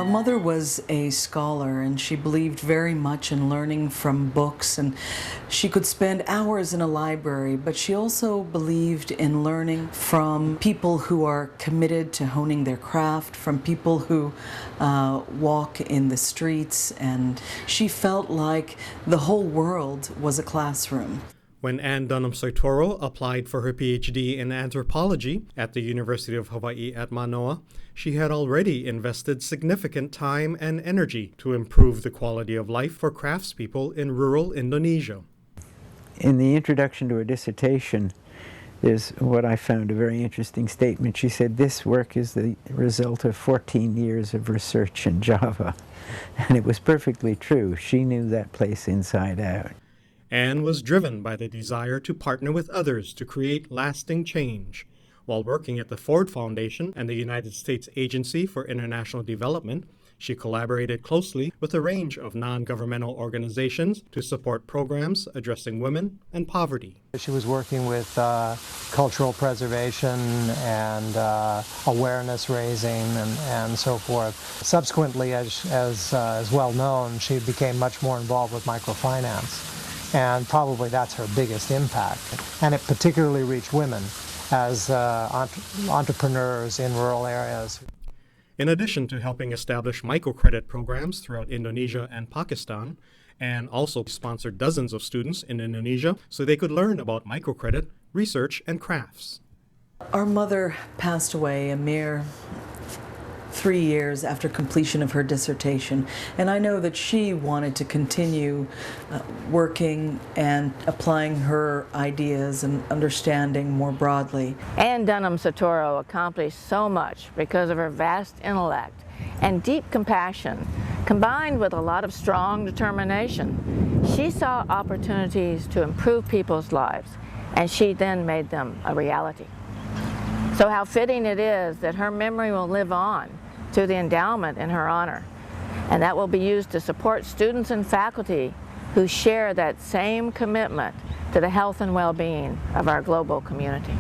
mother was a scholar, and she believed very much in learning from books, and she could spend hours in a library, but she also believed in learning from people who are committed to honing their craft, from people who walk in the streets, and she felt like the whole world was a classroom. When Ann Dunham Soetoro applied for her PhD in anthropology at the University of Hawaii at Manoa, she had already invested significant time and energy to improve the quality of life for craftspeople in rural Indonesia. In the introduction to her dissertation, there's what I found a very interesting statement. She said, "This work is the result of 14 years of research in Java." And it was perfectly true. She knew that place inside out. Ann was driven by the desire to partner with others to create lasting change. While working at the Ford Foundation and the United States Agency for International Development, she collaborated closely with a range of non-governmental organizations to support programs addressing women and poverty. She was working with cultural preservation and awareness raising and so forth. Subsequently, as well known, she became much more involved with microfinance. And probably that's her biggest impact. And it particularly reached women as entrepreneurs in rural areas. In addition to helping establish microcredit programs throughout Indonesia and Pakistan, Ann also sponsored dozens of students in Indonesia so they could learn about microcredit, research, and crafts. Our mother passed away a mere 3 years after completion of her dissertation, and I know that she wanted to continue working and applying her ideas and understanding more broadly. Ann Dunham Soetoro accomplished so much because of her vast intellect and deep compassion, combined with a lot of strong determination. She saw opportunities to improve people's lives, and she then made them a reality. So how fitting it is that her memory will live on to the endowment in her honor, and that will be used to support students and faculty who share that same commitment to the health and well-being of our global community.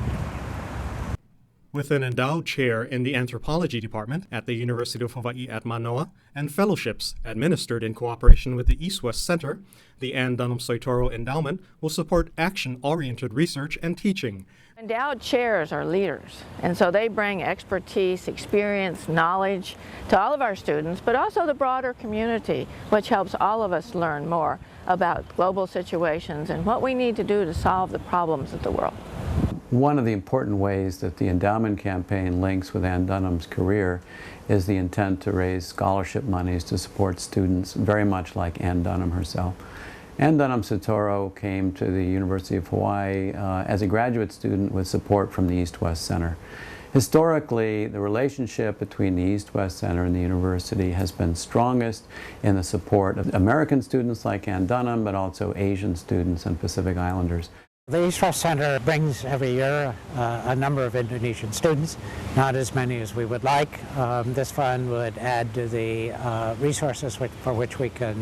With an endowed chair in the anthropology department at the University of Hawaii at Manoa and fellowships administered in cooperation with the East-West Center, the Ann Dunham Soetoro Endowment will support action-oriented research and teaching. Endowed chairs are leaders, and so they bring expertise, experience, knowledge to all of our students, but also the broader community, which helps all of us learn more about global situations and what we need to do to solve the problems of the world. One of the important ways that the endowment campaign links with Ann Dunham's career is the intent to raise scholarship monies to support students, very much like Ann Dunham herself. Ann Dunham Soetoro came to the University of Hawaii as a graduate student with support from the East-West Center. Historically, the relationship between the East-West Center and the university has been strongest in the support of American students like Ann Dunham, but also Asian students and Pacific Islanders. The East-West Center brings every year a number of Indonesian students, not as many as we would like. This fund would add to the resources for which we can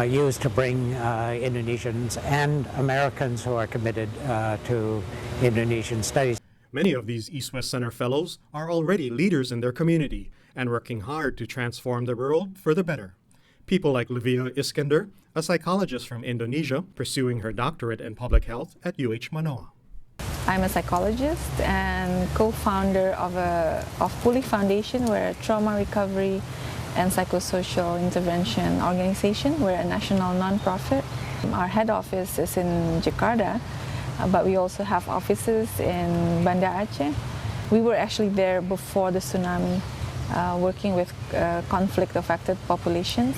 use to bring Indonesians and Americans who are committed to Indonesian studies. Many of these East-West Center fellows are already leaders in their community and working hard to transform the world for the better. People like Livia Iskandar, a psychologist from Indonesia pursuing her doctorate in public health at UH Manoa. I'm a psychologist and co-founder of Pulih Foundation. We're a trauma recovery and psychosocial intervention organization. We're a national nonprofit. Our head office is in Jakarta, but we also have offices in Banda Aceh. We were actually there before the tsunami, working with conflict-affected populations.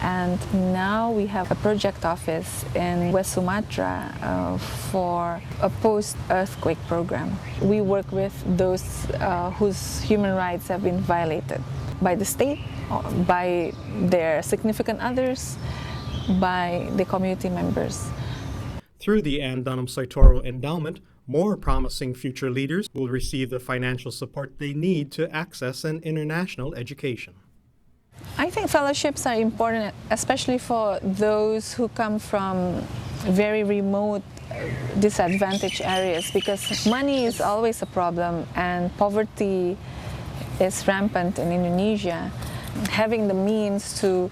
And now we have a project office in West Sumatra for a post-earthquake program. We work with those whose human rights have been violated by the state, by their significant others, by the community members. Through the Ann Dunham Soetoro Endowment, more promising future leaders will receive the financial support they need to access an international education. I think fellowships are important, especially for those who come from very remote, disadvantaged areas, because money is always a problem and poverty is rampant in Indonesia. Having the means to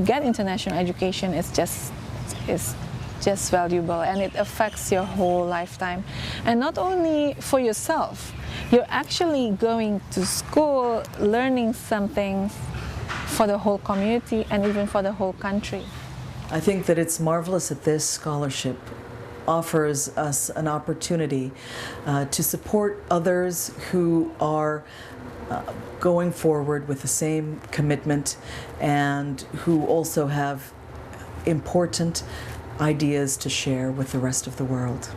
get international education is just valuable, and it affects your whole lifetime. And not only for yourself, you're actually going to school learning something for the whole community and even for the whole country. I think that it's marvelous that this scholarship offers us an opportunity to support others who are going forward with the same commitment and who also have important ideas to share with the rest of the world.